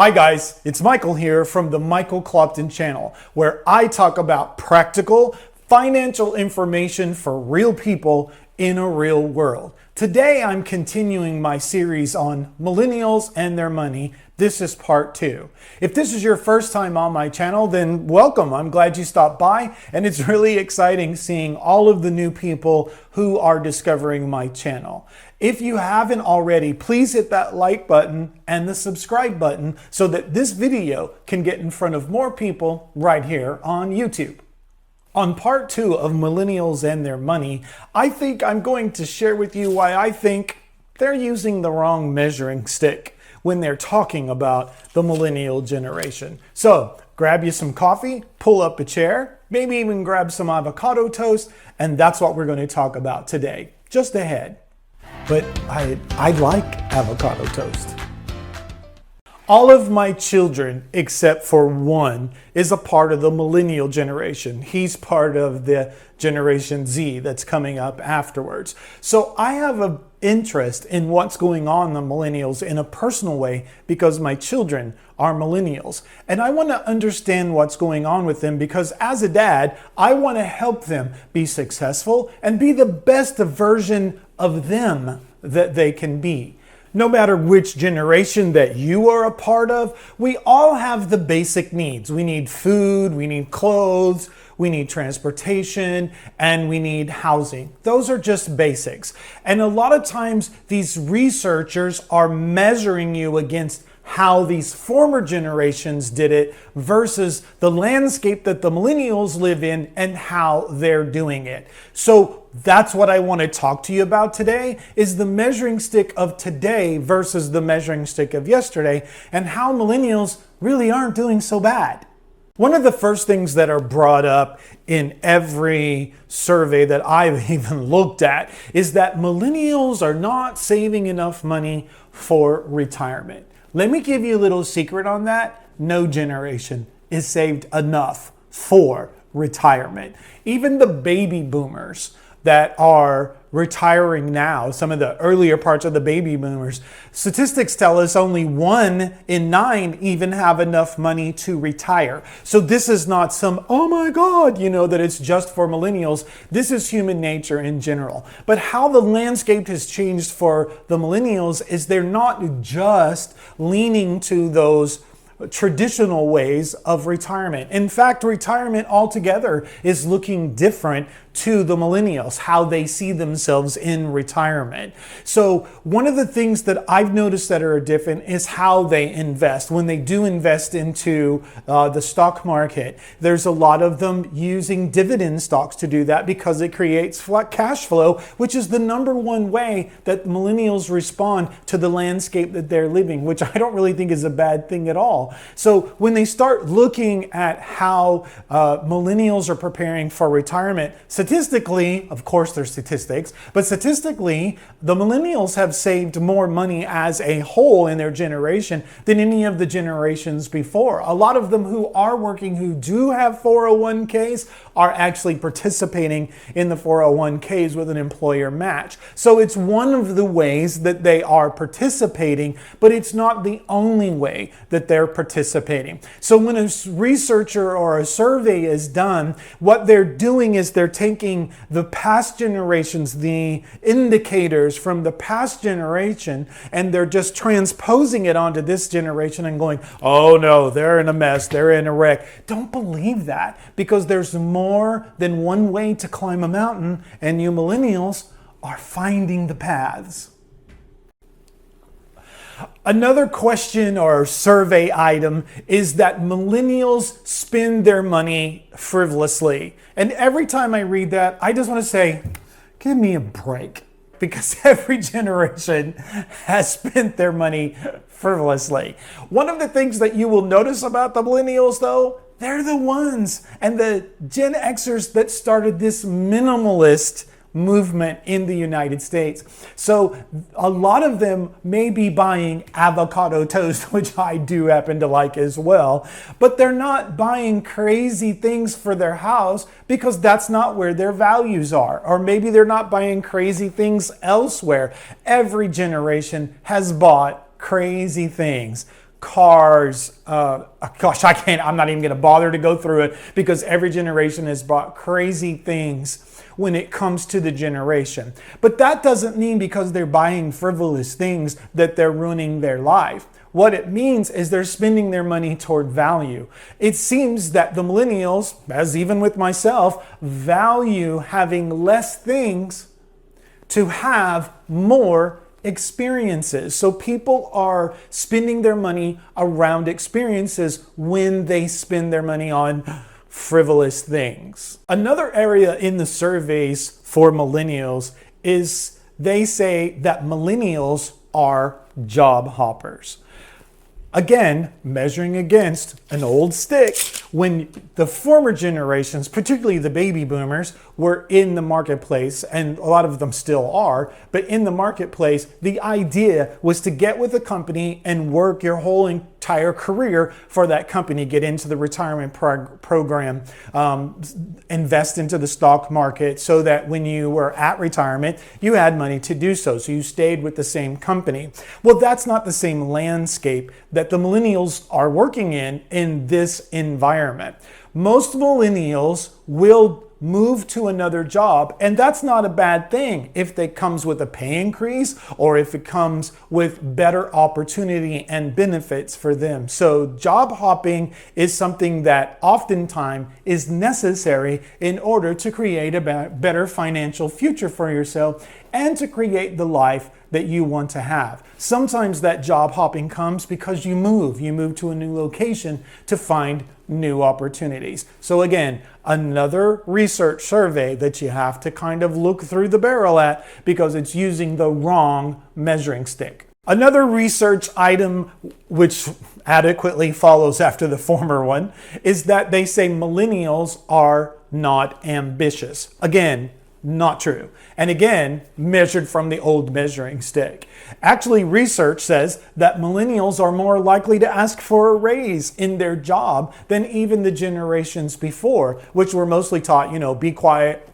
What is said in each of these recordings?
Hi guys, it's Michael here from the Michael Clopton channel, where I talk about practical financial information for real people in a real world. Today I'm continuing my series on Millennials and Their Money. This is part 2. If this is your first time on my channel, then welcome. I'm glad you stopped by, and it's really exciting seeing all of the new people who are discovering my channel. If you haven't already, please hit that like button and the subscribe button so that this video can get in front of more people right here on YouTube. On part 2 of Millennials and Their Money, I think I'm going to share with you why I think they're using the wrong measuring stick when they're talking about the millennial generation. So grab you some coffee, pull up a chair, maybe even grab some avocado toast, and that's what we're going to talk about today. Just ahead. But I like avocado toast. All of my children, except for one, is a part of the millennial generation. He's part of the Generation Z that's coming up afterwards. So I have an interest in what's going on in the millennials in a personal way because my children are millennials. And I want to understand what's going on with them because as a dad, I want to help them be successful and be the best version of them that they can be. No matter which generation that you are a part of, we all have the basic needs. We need food, we need clothes, we need transportation, and we need housing. Those are just basics. And a lot of times these researchers are measuring you against how these former generations did it versus the landscape that the millennials live in and how they're doing it. So that's what I want to talk to you about today is the measuring stick of today versus the measuring stick of yesterday and how millennials really aren't doing so bad. One of the first things that are brought up in every survey that I've even looked at is that millennials are not saving enough money for retirement. Let me give you a little secret on that. No generation is saved enough for retirement. Even the baby boomers that are retiring now, some of the earlier parts of the baby boomers, statistics tell us only 1 in 9 even have enough money to retire. So this is not some, oh my God, that it's just for millennials. This is human nature in general. But how the landscape has changed for the millennials is they're not just leaning to those traditional ways of retirement. In fact, retirement altogether is looking different to the millennials, how they see themselves in retirement. So one of the things that I've noticed that are different is how they invest. When they do invest into the stock market, there's a lot of them using dividend stocks to do that because it creates flat cash flow, which is the number one way that millennials respond to the landscape that they're living, which I don't really think is a bad thing at all. So when they start looking at how millennials are preparing for retirement, statistically, of course there's statistics, but statistically, the millennials have saved more money as a whole in their generation than any of the generations before. A lot of them who are working, who do have 401ks, are actually participating in the 401ks with an employer match. So it's one of the ways that they are participating, but it's not the only way that they're participating. So when a researcher or a survey is done, what they're doing is they're taking the past generations, the indicators from the past generation, and they're just transposing it onto this generation and going, oh no, they're in a mess, they're in a wreck. Don't believe that, because there's more than one way to climb a mountain, and you millennials are finding the paths. Another question or survey item is that millennials spend their money frivolously. And every time I read that, I just want to say, give me a break. Because every generation has spent their money frivolously. One of the things that you will notice about the millennials, though, they're the ones and the Gen Xers that started this minimalist movement in the United States. So a lot of them may be buying avocado toast, which I do happen to like as well, but they're not buying crazy things for their house because that's not where their values are. Or maybe they're not buying crazy things elsewhere. Every generation has bought crazy things. cars. Gosh, I'm not even going to bother to go through it because every generation has bought crazy things when it comes to the generation. But that doesn't mean because they're buying frivolous things that they're ruining their life. What it means is they're spending their money toward value. It seems that the millennials, as even with myself, value having less things to have more experiences. So people are spending their money around experiences when they spend their money on frivolous things. Another area in the surveys for millennials is they say that millennials are job hoppers. Again, measuring against an old stick, when the former generations, particularly the baby boomers, were in the marketplace, and a lot of them still are, but in the marketplace, the idea was to get with a company and work your whole entire career for that company, get into the retirement program, invest into the stock market so that when you were at retirement, you had money to do so. So you stayed with the same company. Well, that's not the same landscape that the millennials are working in this environment. Most millennials will move to another job, and that's not a bad thing if it comes with a pay increase or if it comes with better opportunity and benefits for them. So job hopping is something that oftentimes is necessary in order to create a better financial future for yourself and to create the life that you want to have. Sometimes that job hopping comes because you move to a new location to find new opportunities. So again, another research survey that you have to kind of look through the barrel at because it's using the wrong measuring stick. Another research item which adequately follows after the former one is that they say millennials are not ambitious. Again, not true. And again, measured from the old measuring stick. Actually, research says that millennials are more likely to ask for a raise in their job than even the generations before, which were mostly taught, be quiet,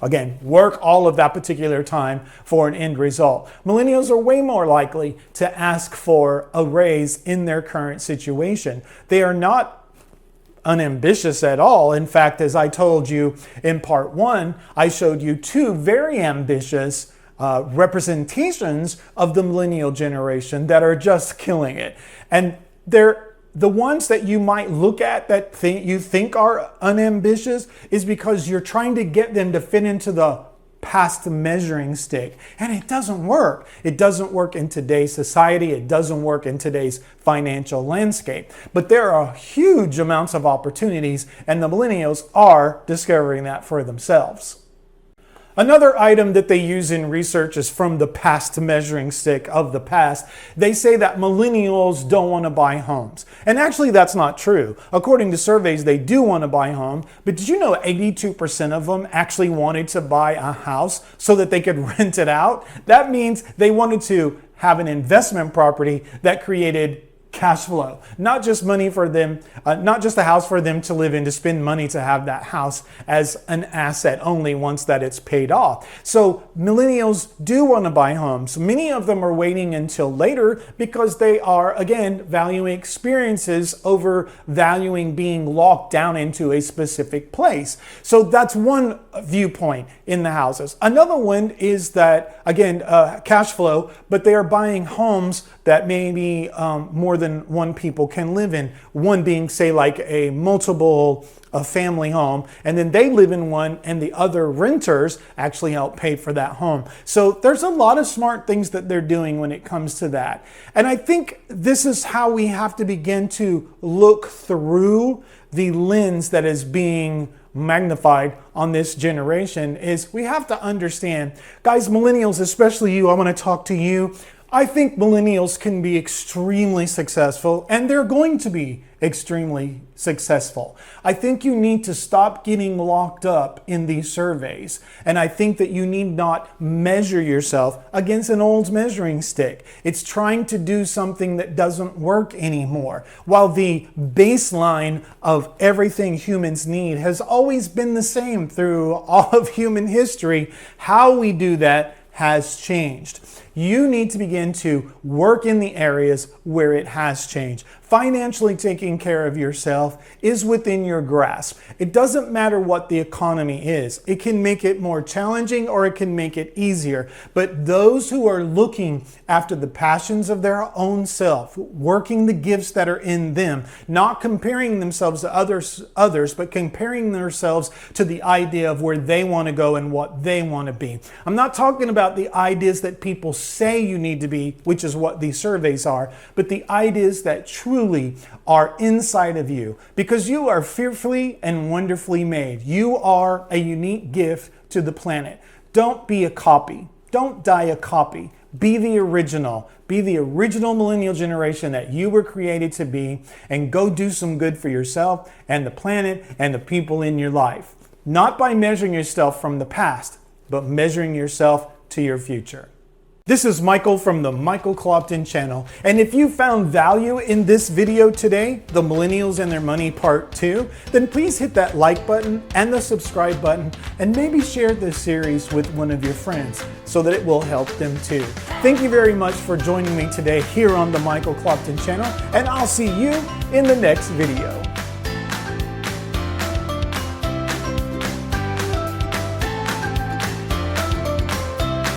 again, work all of that particular time for an end result. Millennials are way more likely to ask for a raise in their current situation. They are not unambitious at all. In fact, as I told you in part one, I showed you two very ambitious representations of the millennial generation that are just killing it. And they're the ones that you might look at that you think are unambitious is because you're trying to get them to fit into the past measuring stick. And it doesn't work. It doesn't work in today's society. It doesn't work in today's financial landscape. But there are huge amounts of opportunities, and the millennials are discovering that for themselves. Another item that they use in research is from the past measuring stick of the past. They say that millennials don't want to buy homes. And actually, that's not true. According to surveys, they do want to buy homes. But did you know 82% of them actually wanted to buy a house so that they could rent it out? That means they wanted to have an investment property that created cash flow, not just money for them, not just a house for them to live in, to spend money to have that house as an asset only once that it's paid off. So millennials do want to buy homes. Many of them are waiting until later because they are, again, valuing experiences over valuing being locked down into a specific place. So that's one viewpoint in the houses. Another one is that, again, cash flow, but they are buying homes that maybe more than one people can live in. One being, say, like a multiple family home, and then they live in one and the other renters actually help pay for that home. So there's a lot of smart things that they're doing when it comes to that. And I think this is how we have to begin to look through the lens that is being magnified on this generation. Is we have to understand, guys, millennials, especially you, I want to talk to you. I think millennials can be extremely successful, and they're going to be extremely successful. I think you need to stop getting locked up in these surveys, and I think that you need not measure yourself against an old measuring stick. It's trying to do something that doesn't work anymore. While the baseline of everything humans need has always been the same through all of human history, how we do that has changed. You need to begin to work in the areas where it has changed. Financially taking care of yourself is within your grasp. It doesn't matter what the economy is. It can make it more challenging or it can make it easier. But those who are looking after the passions of their own self, working the gifts that are in them, not comparing themselves to others, but comparing themselves to the idea of where they want to go and what they want to be. I'm not talking about the ideas that people say you need to be, which is what these surveys are, but the ideas that truly are inside of you, because you are fearfully and wonderfully made. You are a unique gift to the planet. Don't be a copy. Don't die a copy. Be the original. Be the original millennial generation that you were created to be, and go do some good for yourself and the planet and the people in your life. Not by measuring yourself from the past, but measuring yourself to your future. This is Michael from the Michael Clopton channel. And if you found value in this video today, the Millennials and Their Money Part 2, then please hit that like button and the subscribe button, and maybe share this series with one of your friends so that it will help them too. Thank you very much for joining me today here on the Michael Clopton channel, and I'll see you in the next video.